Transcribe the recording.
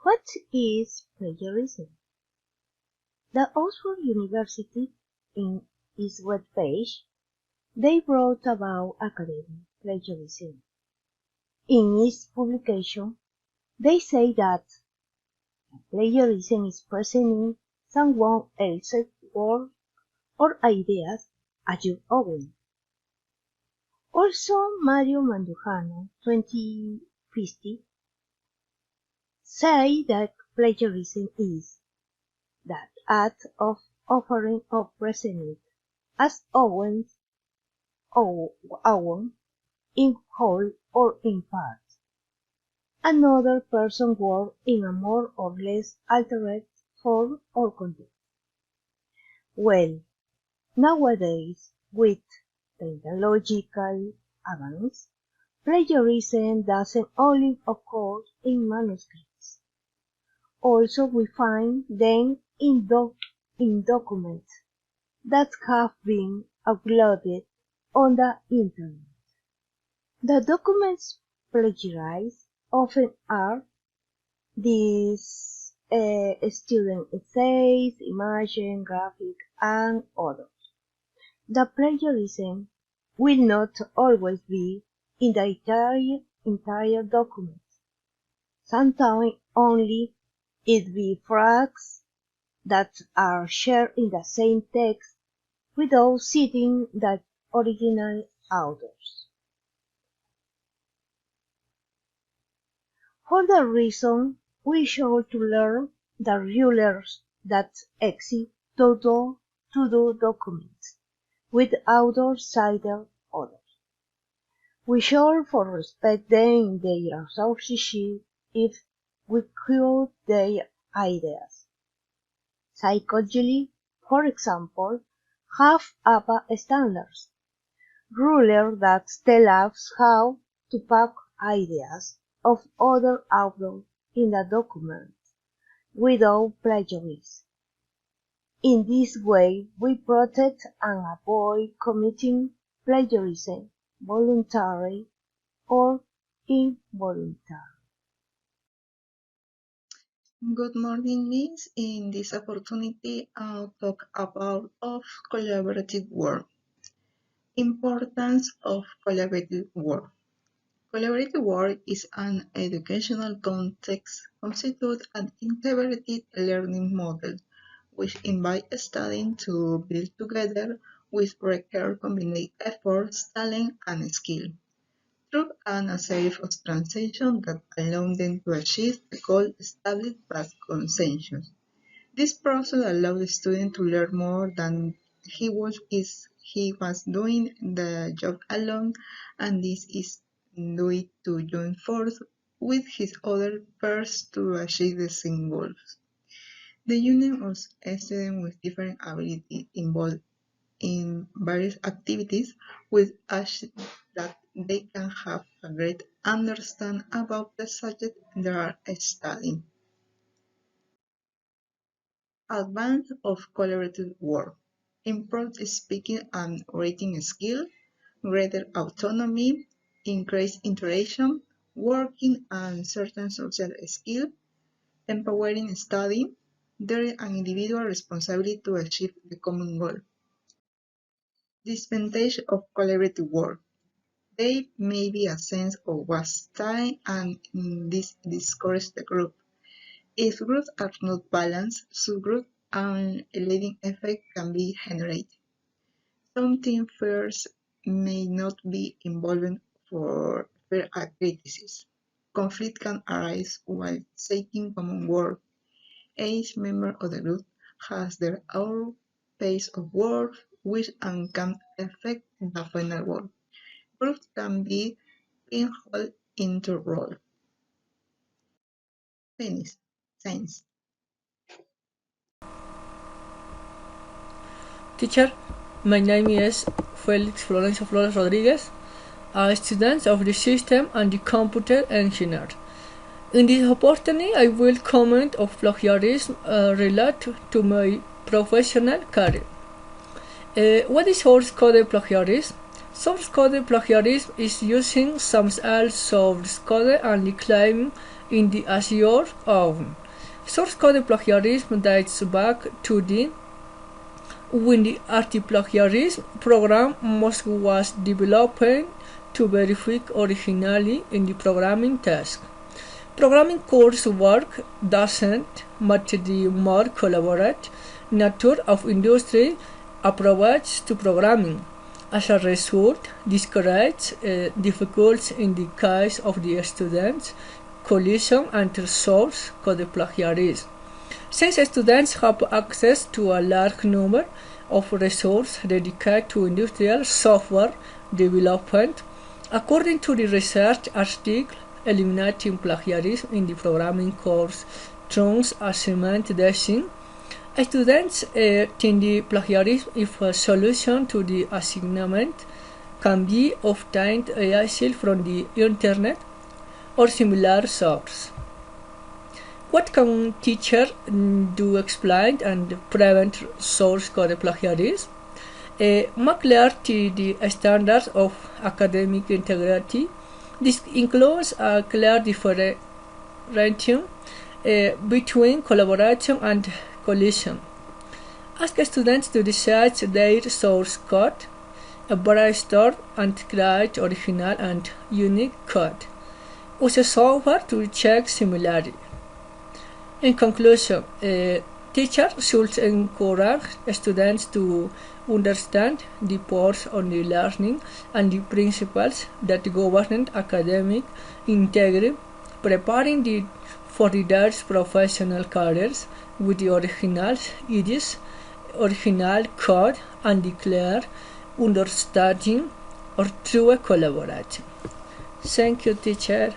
What is plagiarism? The Oxford University, in its webpage, they wrote about academic plagiarism. In its publication, they say that plagiarism is presenting someone else's work or ideas as your own. Also, Mario Mandujano, 2050, say that plagiarism is that act of offering or presenting as own in whole or in part another person's work in a more or less altered form or context. Well, nowadays, with technological advance, plagiarism doesn't only occur in manuscripts. Also, we find them in documents that have been uploaded on the internet. The documents plagiarized often are these student essays, images, graphics, and others. The plagiarism will not always be in the entire document. Sometimes only it be fragments that are shared in the same text without citing the original authors. For that reason, we should learn the rules that exist to do documents with authors cited others. We should for respect them in their authorship if we quote their ideas. Psychology, for example, have APA standards, rules that tell us how to pack ideas of other authors in the document without plagiarism. In this way, we protect and avoid committing plagiarism, voluntary or involuntary. Good morning, Miss. In this opportunity, I'll talk about collaborative work. Importance of collaborative work. Collaborative work is an educational context constitutes an integrated learning model, which invites students to build together with require combined efforts, talent, and skill, through a series of transactions that allow them to achieve the goal established by consensus. This process allows the student to learn more than he was doing the job alone, and this is due to join force with his other peers to achieve the same goals. The union of students with different abilities involved in various activities will achieve that they can have a great understanding about the subject they are studying. Advance of collaborative work, improved speaking and writing skill, greater autonomy, increased interaction, working and certain social skills, empowering study, there is an individual responsibility to achieve the common goal. Disadvantage of collaborative work. There may be a sense of waste time and this discourages the group. If groups are not balanced, subgroup and a leading effect can be generated. Some team members may not be involved for fair criticism. Conflict can arise while seeking common work. Each member of the group has their own pace of work, which can affect the final work. Groups can be pigeonholed into roles. Science. Teacher, my name is Felix Florencio Flores Rodriguez, a student of the System and the Computer Engineer. In this opportunity, I will comment on plagiarism related to my professional career. What is source code plagiarism? Source code plagiarism is using some else source code and claiming in the Azure own. Source code plagiarism dates back to when the anti-plagiarism program most was developed to verify originality in the programming task. Programming coursework doesn't match the more collaborative nature of industry approach to programming. As a result, this creates difficulties in the case of the students' collision and source code plagiarism. Since students have access to a large number of resources dedicated to industrial software development, according to the research article Eliminating Plagiarism in the Programming Course through Assignment Design, students think the plagiarism if a solution to the assignment can be obtained easily from the internet or similar source. What can teachers do explain and prevent source code plagiarism? Make clear the standards of academic integrity. This includes a clear differentiation between collaboration and collision. Ask students to research their source code, brainstorm and create original and unique code. Use software to check similarity. In conclusion, teachers should encourage students to understand the parts of the learning and the principles that govern academic integrity, preparing for their professional careers with the original ideas, original code, and the clear understanding or true collaboration. Thank you, teacher.